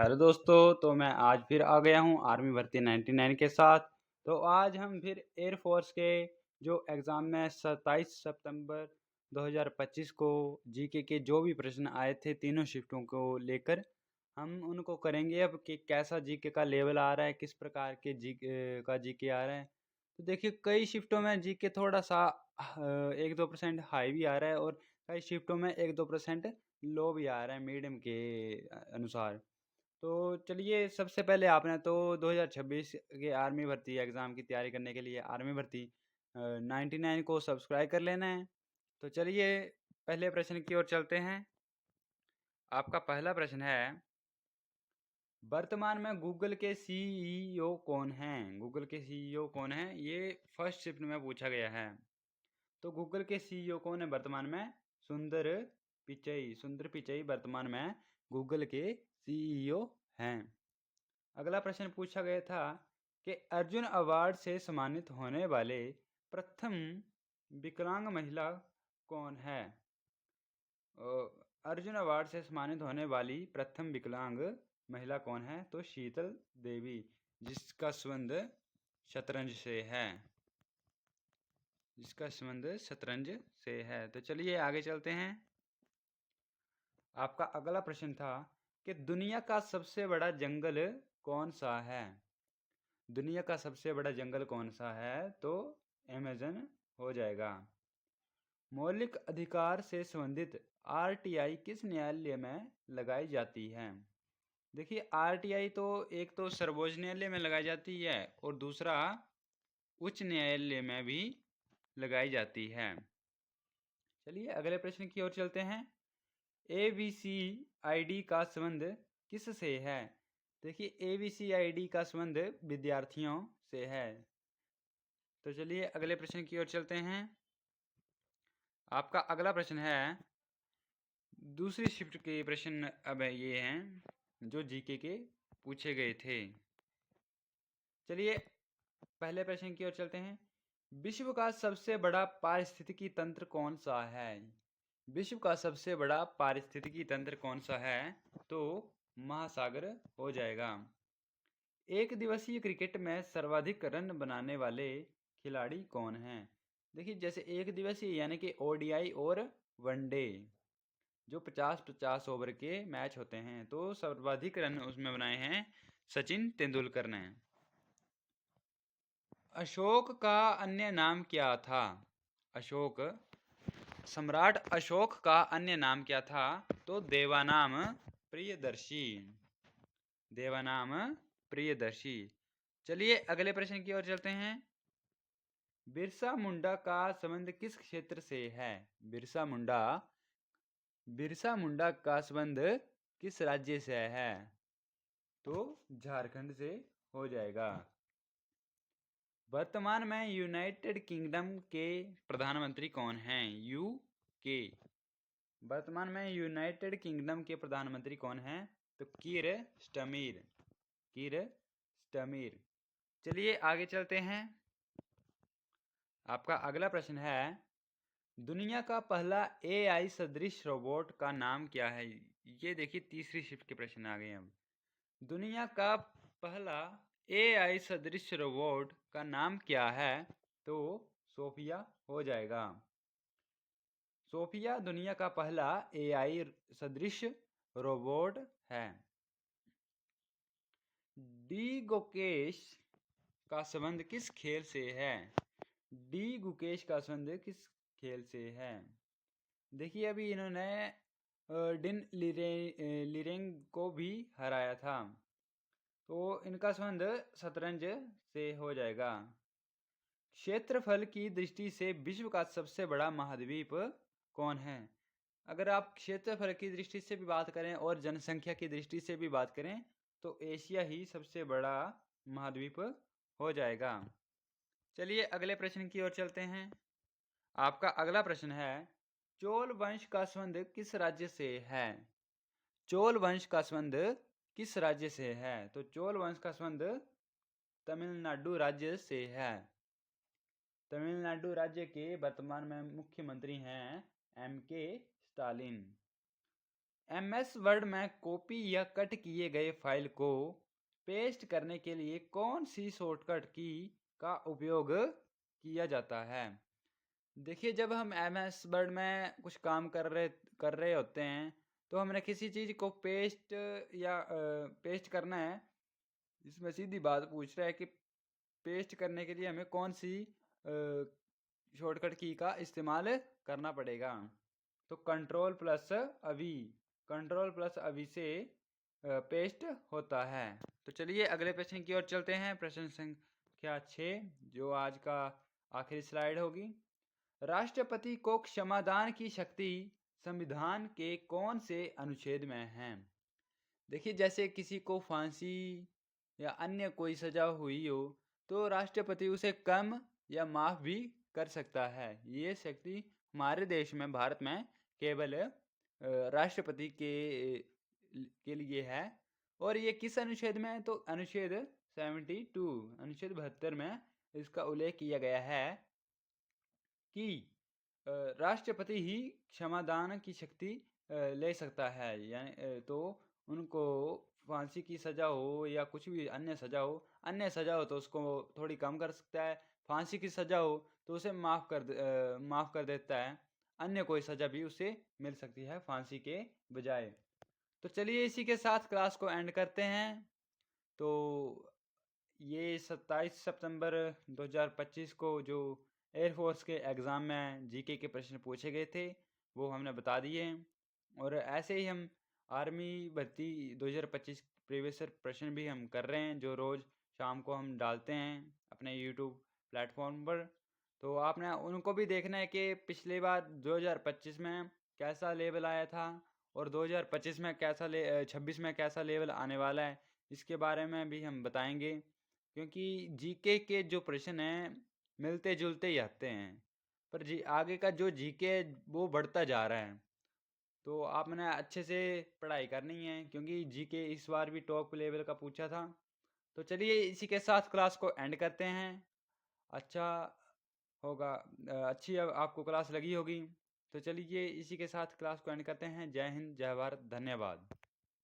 Hello दोस्तों, तो मैं आज फिर आ गया हूँ आर्मी भर्ती 99 के साथ। तो आज हम फिर एयरफोर्स के जो एग्ज़ाम में 27 सितंबर 2025 को जीके के जो भी प्रश्न आए थे तीनों शिफ्टों को लेकर हम उनको करेंगे। अब कि कैसा जीके का लेवल आ रहा है, किस प्रकार के जीके आ रहा है। तो देखिए, कई शिफ्टों में जीके थोड़ा सा 1-2% हाई भी आ रहा है और कई शिफ्टों में 1-2% लो भी आ रहा है मीडियम के अनुसार। तो चलिए, सबसे पहले आपने तो 2026 के आर्मी भर्ती एग्ज़ाम की तैयारी करने के लिए आर्मी भर्ती 99 को सब्सक्राइब कर लेना है। तो चलिए, पहले प्रश्न की ओर चलते हैं। आपका पहला प्रश्न है, वर्तमान में गूगल के सीईओ कौन हैं? गूगल के सीईओ कौन हैं? ये फर्स्ट शिफ्ट में पूछा गया है। तो गूगल के सीईओ कौन है वर्तमान में? सुंदर पिचई। सुंदर पिचई वर्तमान में गूगल के सीईओ हैं। अगला प्रश्न पूछा गया था कि अर्जुन अवार्ड से सम्मानित होने वाले प्रथम विकलांग महिला कौन है? अर्जुन अवार्ड से सम्मानित होने वाली प्रथम विकलांग महिला कौन है? तो शीतल देवी, जिसका संबंध शतरंज से है। जिसका संबंध शतरंज से है। तो चलिए आगे चलते हैं। आपका अगला प्रश्न था कि दुनिया का सबसे बड़ा जंगल कौन सा है? दुनिया का सबसे बड़ा जंगल कौन सा है? तो अमेज़न हो जाएगा। मौलिक अधिकार से संबंधित आरटीआई किस न्यायालय में लगाई जाती है? देखिए, आरटीआई तो एक तो सर्वोच्च न्यायालय में लगाई जाती है और दूसरा उच्च न्यायालय में भी लगाई जाती है। चलिए अगले प्रश्न की ओर चलते हैं। एबीसी आईडी का संबंध किस से है? देखिए, एबीसी आईडी का संबंध विद्यार्थियों से है। तो चलिए अगले प्रश्न की ओर चलते हैं। आपका अगला प्रश्न है, दूसरी शिफ्ट के प्रश्न अब ये हैं जो जीके के पूछे गए थे। चलिए पहले प्रश्न की ओर चलते हैं। विश्व का सबसे बड़ा पारिस्थितिकी तंत्र कौन सा है? विश्व का सबसे बड़ा पारिस्थितिकी तंत्र कौन सा है? तो महासागर हो जाएगा। एक दिवसीय क्रिकेट में सर्वाधिक रन बनाने वाले खिलाड़ी कौन हैं? देखिए, जैसे एक दिवसीय यानी कि ओडीआई और वनडे जो 50-50 ओवर के मैच होते हैं, तो सर्वाधिक रन उसमें बनाए हैं सचिन तेंदुलकर ने। अशोक का अन्य नाम क्या था? अशोक, सम्राट अशोक का अन्य नाम क्या था? तो देवानाम प्रियदर्शी। देवानाम प्रियदर्शी। चलिए अगले प्रश्न की ओर चलते हैं। बिरसा मुंडा का संबंध किस क्षेत्र से है? बिरसा मुंडा का संबंध किस राज्य से है? तो झारखंड से हो जाएगा। वर्तमान में यूनाइटेड किंगडम के प्रधानमंत्री कौन हैं? यूके। वर्तमान में यूनाइटेड किंगडम के प्रधानमंत्री कौन हैं? तो कीर स्टमीर। कीर स्टमीर। चलिए आगे चलते हैं। आपका अगला प्रश्न है, दुनिया का पहला एआई सदृश रोबोट का नाम क्या है? ये देखिए, तीसरी शिफ्ट के प्रश्न आ गए। अब दुनिया का पहला एआई सदृश रोबोट का नाम क्या है? तो सोफिया हो जाएगा। सोफिया दुनिया का पहला एआई सदृश रोबोट है। डी गुकेश का संबंध किस खेल से है? डी गुकेश का संबंध किस खेल से है? देखिए, अभी इन्होंने डिन लिरेंग को भी हराया था, तो इनका संबंध शतरंज से हो जाएगा। क्षेत्रफल की दृष्टि से विश्व का सबसे बड़ा महाद्वीप कौन है? अगर आप क्षेत्रफल की दृष्टि से भी बात करें और जनसंख्या की दृष्टि से भी बात करें, तो एशिया ही सबसे बड़ा महाद्वीप हो जाएगा। चलिए अगले प्रश्न की ओर चलते हैं। आपका अगला प्रश्न है, चोल वंश का संबंध किस राज्य से है? चोल वंश का संबंध किस राज्य से है? तो चोल वंश का संबंध तमिलनाडु राज्य से है। तमिलनाडु राज्य के वर्तमान में मुख्यमंत्री हैं एम के स्टालिन। MS वर्ड में कॉपी या कट किए गए फाइल को पेस्ट करने के लिए कौन सी शॉर्टकट की का उपयोग किया जाता है? देखिए, जब हम MS वर्ड में कुछ काम कर रहे होते हैं, तो हमने किसी चीज़ को पेस्ट करना है। इसमें सीधी बात पूछ रहा है कि पेस्ट करने के लिए हमें कौन सी शॉर्टकट की का इस्तेमाल करना पड़ेगा। तो कंट्रोल प्लस अवी से पेस्ट होता है। तो चलिए अगले प्रश्न की ओर चलते हैं। प्रश्न संख्या 6 जो आज का आखिरी स्लाइड होगी। राष्ट्रपति को क्षमादान की शक्ति संविधान के कौन से अनुच्छेद में है? देखिए, जैसे किसी को फांसी या अन्य कोई सजा हुई हो, तो राष्ट्रपति उसे कम या माफ भी कर सकता है। ये शक्ति हमारे देश में, भारत में, केवल राष्ट्रपति के लिए है। और ये किस अनुच्छेद में है? तो अनुच्छेद 72 में इसका उल्लेख किया गया है कि राष्ट्रपति ही क्षमादान की शक्ति ले सकता है। यानी तो उनको फांसी की सजा हो या कुछ भी अन्य सजा हो तो उसको थोड़ी कम कर सकता है। फांसी की सजा हो तो उसे माफ कर देता है। अन्य कोई सजा भी उसे मिल सकती है फांसी के बजाय। तो चलिए इसी के साथ क्लास को एंड करते हैं। तो ये 27 सितंबर 2025 को जो एयरफोर्स के एग्ज़ाम में जीके के प्रश्न पूछे गए थे वो हमने बता दिए हैं। और ऐसे ही हम आर्मी भर्ती 2025 प्रीवियस ईयर प्रश्न भी हम कर रहे हैं, जो रोज़ शाम को हम डालते हैं अपने यूट्यूब प्लेटफॉर्म पर। तो आपने उनको भी देखना है कि पिछली बार 2025 में कैसा लेवल आया था और 2025 में 26 में कैसा लेवल आने वाला है, इसके बारे में भी हम बताएंगे। क्योंकि जीके के जो प्रश्न हैं मिलते जुलते ही आते हैं, पर जी आगे का जो जीके वो बढ़ता जा रहा है। तो आपने अच्छे से पढ़ाई करनी है, क्योंकि जीके इस बार भी टॉप लेवल का पूछा था। तो चलिए इसी के साथ क्लास को एंड करते हैं। अच्छा होगा, अच्छी आपको क्लास लगी होगी। तो चलिए इसी के साथ क्लास को एंड करते हैं। जय हिंद, जय भारत, धन्यवाद।